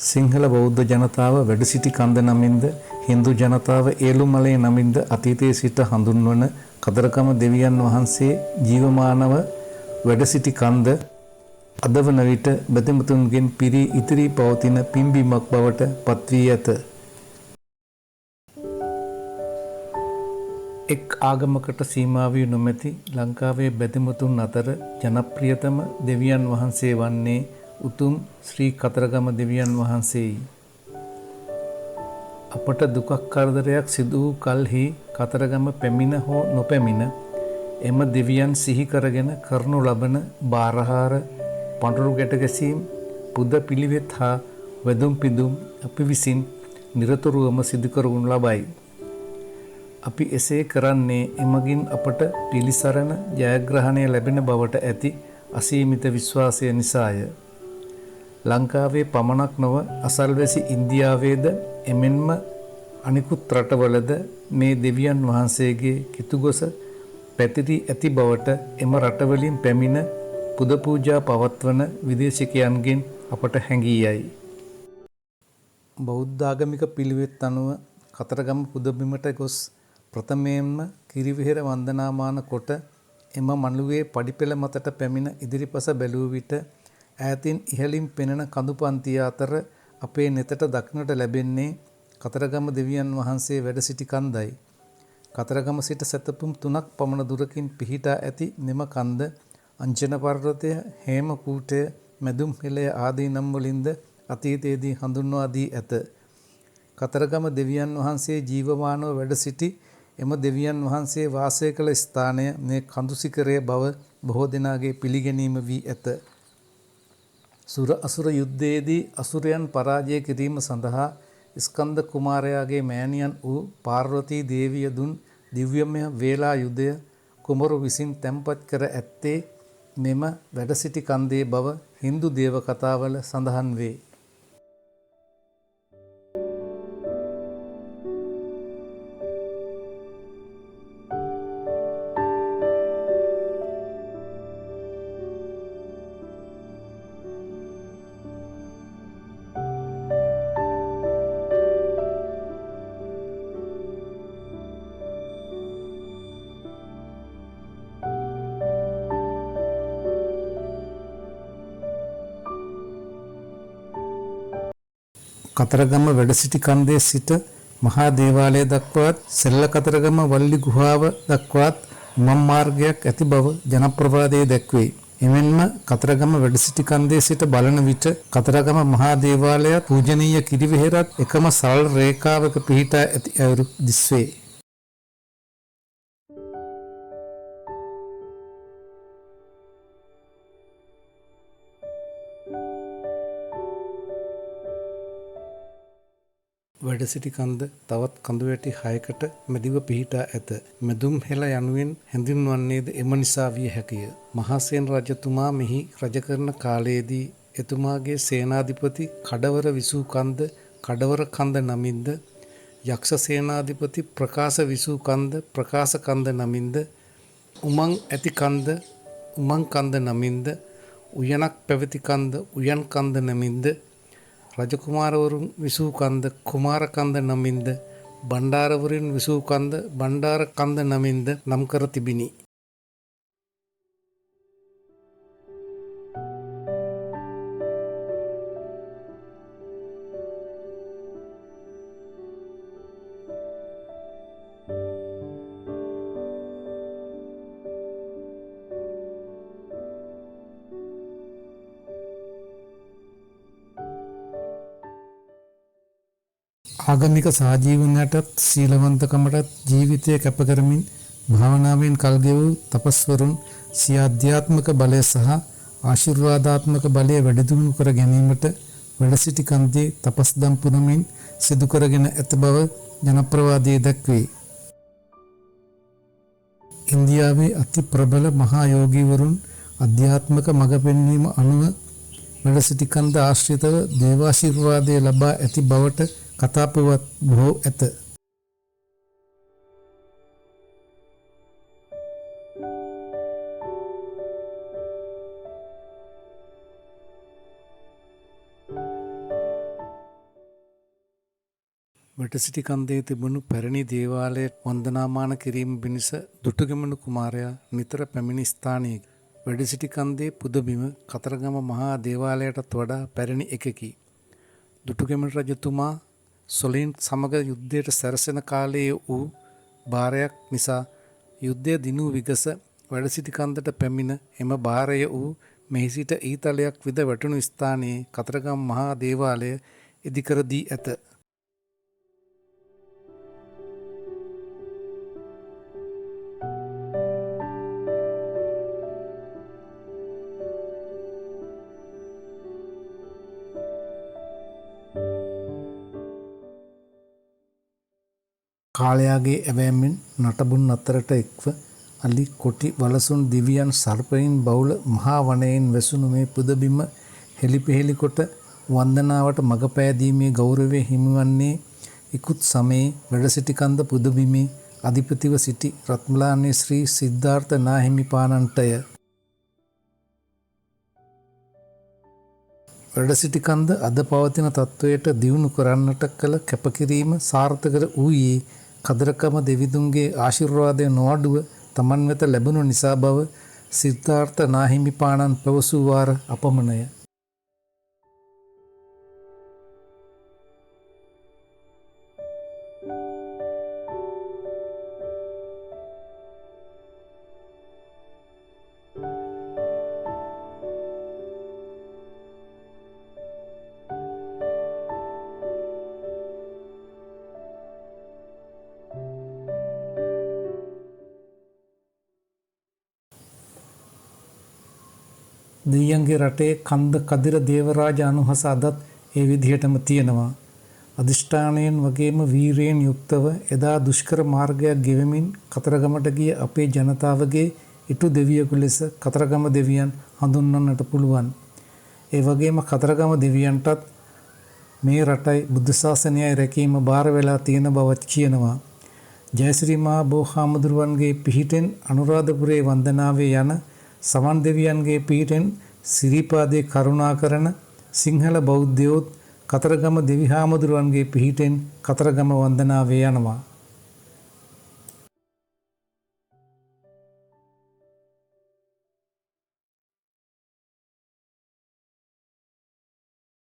සිංහල බෞද්ධ ජනතාව වැඩ සිටි කන්ද නමින්ද හින්දු ජනතාව ඒළුමලේ නමින්ද අතීතයේ සිට හඳුන්වන කතරගම දෙවියන් වහන්සේ ජීවමානව වැඩ සිටි කන්ද අද වන විට බැතිමතුන්ගෙන් පිරී ඉතිරී පවතින පිම්බීමක් බවට පත්වී ඇත. එක් ආගමකට සීමා වී නොමැති ලංකාවේ බැතිමතුන් අතර ජනප්‍රියතම දෙවියන් වහන්සේ වන්නේ උතුම් ශ්‍රී කතරගම දෙවියන් වහන්සේයි. අපට දුකක් කරදරයක් සිදු වූ කල්හි කතරගම පැමිණ හෝ නොපැමිණ එම දෙවියන් සිහි කරගෙන කරනු ලබන බාරහාර පඬුරු ගැට ගැසීම් පුද පිළිවෙත් හා වැදුම් පිදුම් අපි විසින් නිරතුරුවම සිදු කරවනු ලබයි. අපි එසේ කරන්නේ එමගින් අපට පිළිසරණ ජයග්‍රහණය ලැබෙන බවට ඇති අසීමිත විශ්වාසය නිසාය. ලංකාවේ පමණක් නොව අසල්වැසි ඉන්දියාවේද එමෙන්ම අනිකුත් රටවලද මේ දෙවියන් වහන්සේගේ කිතුගොස පැතිරී ඇති බවට එම රටවලින් පැමිණ පුද පූජා පවත්වන විදේශිකයන්ගෙන් අපට හැඟී යයි. බෞද්ධාගමික පිළිවෙත් අනුව කතරගම පුදබිමට ගොස් ප්‍රථමයෙන්ම කිරිවෙහෙර වන්දනාමාන කොට එම මළුවේ පඩිපෙළ මතට පැමිණ ඉදිරිපස බැලූ විට ඈතින් ඉහළින් පෙනෙන කඳු පන්තිය අතර අපේ නෙතට දක්නට ලැබෙන්නේ කතරගම දෙවියන් වහන්සේ වැඩ සිටි කන්දයි. කතරගම සිට සැතපුම් 3ක් පමණ දුරකින් පිහිටා ඇති මෙම කන්ද අංජන පර්වතය, හේමකූටය, මැදුම් හෙළය ආදී නම් වලින්ද අතීතයේදී හඳුන්වා දී ඇත. කතරගම දෙවියන් වහන්සේ ජීවමානව වැඩ සිටි එම දෙවියන් වහන්සේ වාසය කළ ස්ථානය මේ කඳු සිකරය බව බොහෝ දෙනාගේ පිළිගැනීම වී ඇත. සුර අසුර යුද්ධයේදී අසුරයන් පරාජය කිරීම සඳහා ස්කන්ද කුමාරයාගේ මෑණියන් වූ පාර්වතී දේවිය දුන් දිව්‍යමය වේලායුධය කුමරු විසින් තැන්පත් කර ඇත්තේ මෙම වැඩ සිටි කන්දේ බව හින්දු දේව කතාවල සඳහන් වේ. කතරගම වැඩ සිටි කන්දේ සිට මහා දේවාලය දක්වාත් සෙල්ල කතරගම වල්ලි ගුහාව දක්වාත් උමම් මාර්ගයක් ඇති බව ජනප්‍රවාදයේ දැක්වේ. එමෙන්ම කතරගම වැඩ සිටි කන්දේ සිට බලන විට කතරගම මහා දේවාලයත් පූජනීය කිරිවෙහෙරත් එකම සරල රේඛාවක පිහිටා ඇති අයුරු දිස්වේ. වැඩ සිටි කන්ද තවත් කඳුවැටි 6කට මැදිව පිහිටා ඇත. මැදුම් හෙළ යනුවෙන් හැඳින්වන්නේද එම නිසා විය හැකිය. මහාසේන රජතුමා මෙහි රජ කරන කාලයේදී එතුමාගේ සේනාධිපති කඩවර විසූ කන්ද කඩවර කන්ද නමින්ද, යක්ෂ සේනාධිපති ප්‍රකාශ විසූ කන්ද ප්‍රකාශ කන්ද නමින්ද, උමං ඇති කන්ද උමං කන්ද නමින්ද, උයනක් පැවති කන්ද උයන් කන්ද නමින්ද, රජකුමාරවරුන් විසූ කන්ද කුමාර කන්ද නමින්ද, බණ්ඩාරවරුන් විසූ කන්ද බණ්ඩාර කන්ද නමින්ද නම් කර තිබිණි. ආගමික සහජීවනයටත් සීලවන්තකමටත් ජීවිතය කැප කරමින් භාවනාවෙන් කල් ගෙවූ තපස්වරුන් සිය අධ්‍යාත්මික බලය සහ ආශිර්වාදාත්මක බලය වැඩි දියුණු කර ගැනීමට වැඩ සිටි කන්දේ තපස්දම් පුරමින් සිදු කරගෙන ඇත බව ජනප්‍රවාදයේ දැක්වේ. ඉන්දියාවේ අති ප්‍රබල මහා යෝගීවරුන් අධ්‍යාත්මික මඟ පෙන්වීම අනුව වැඩ සිටි කන්ද ආශ්‍රිතව දේවාශිර්වාදය ලබා ඇති බවට කතා පුවත් බොහෝ ඇත. වැඩසිටි කන්දේ තිබුණු පැරණි දේවාලයට වන්දනාමාන කිරීම පිණිස දුටුගැමුණු කුමාරයා නිතර පැමිණි ස්ථානයකි. වැඩසිටි කන්දේ පුදබිම කතරගම මහා දේවාලයටත් වඩා පැරණි එකකි. දුටුගැමුණු රජතුමා සොළීන් සමග යුද්ධයට සැරසෙන කාලයේ වූ භාරයක් නිසා යුද්ධය දිනූ විගස වැඩසිටි කන්දට පැමිණ එම භාරය වූ මෙහි සිට ඊතලයක් විද වැටුණු ස්ථානයේ කතරගම මහා දේවාලය ඉදිකර දී ඇත. කාලයාගේ ඇවෑමෙන් නටබුන් අතරට එක්ව අලි කොටි වලසුන් දිවියන් සර්පයින් බහුල මහා වනයෙන් වැසුණු මේ පුදබිම හෙළිපෙහෙළි කොට වන්දනාවට මඟ පෑදීමේ ගෞරවය හිමිවන්නේ ඉකුත් සමයේ වැඩසිටිකන්ද පුදබිමේ අධිපතිව සිටි රත්මලානේ ශ්‍රී සිද්ධාර්ථ නාහිමිපාණන්ටය. වැඩසිටිකන්ද අද පවතින තත්ත්වයට දියුණු කරන්නට කළ කැපකිරීම සාර්ථක වූයේ කතරගම දෙවිඳුන්ගේ ආශිර්වාදය නොඅඩුව තමන් වෙත ලැබුණු නිසා බව සිද්ධාර්ථ නාහිමිපාණන් පැවසූ වාර අපමණය. දෙයියන්ගේ රටේ කන්ද කදිර දේවරාජ අනුහස අදත් ඒ විදිහටම තියෙනවා. අධිෂ්ඨානයෙන් වගේම වීරයෙන් යුක්තව එදා දුෂ්කර මාර්ගයක් ගෙවමින් කතරගමට ගිය අපේ ජනතාවගේ ඉටු දෙවියෙකු ලෙස කතරගම දෙවියන් හඳුන්වන්නට පුළුවන්. ඒ වගේම කතරගම දෙවියන්ටත් මේ රටයි බුද්ධ ශාසනයයි රැකීම බාර වෙලා තියෙන බවත් කියනවා. ජයශ්‍රී මහා බෝහාමුදුරුවන්ගේ පිහිටෙන් අනුරාධපුරේ වන්දනාවේ යන සමන් දෙවියන්ගේ පිහිටෙන් සිරිපාදේ කරුණාකරන සිංහල බෞද්ධයෝත් කතරගම දෙවි හාමුදුරුවන්ගේ පිහිටෙන් කතරගම වන්දනාවේ යනවා.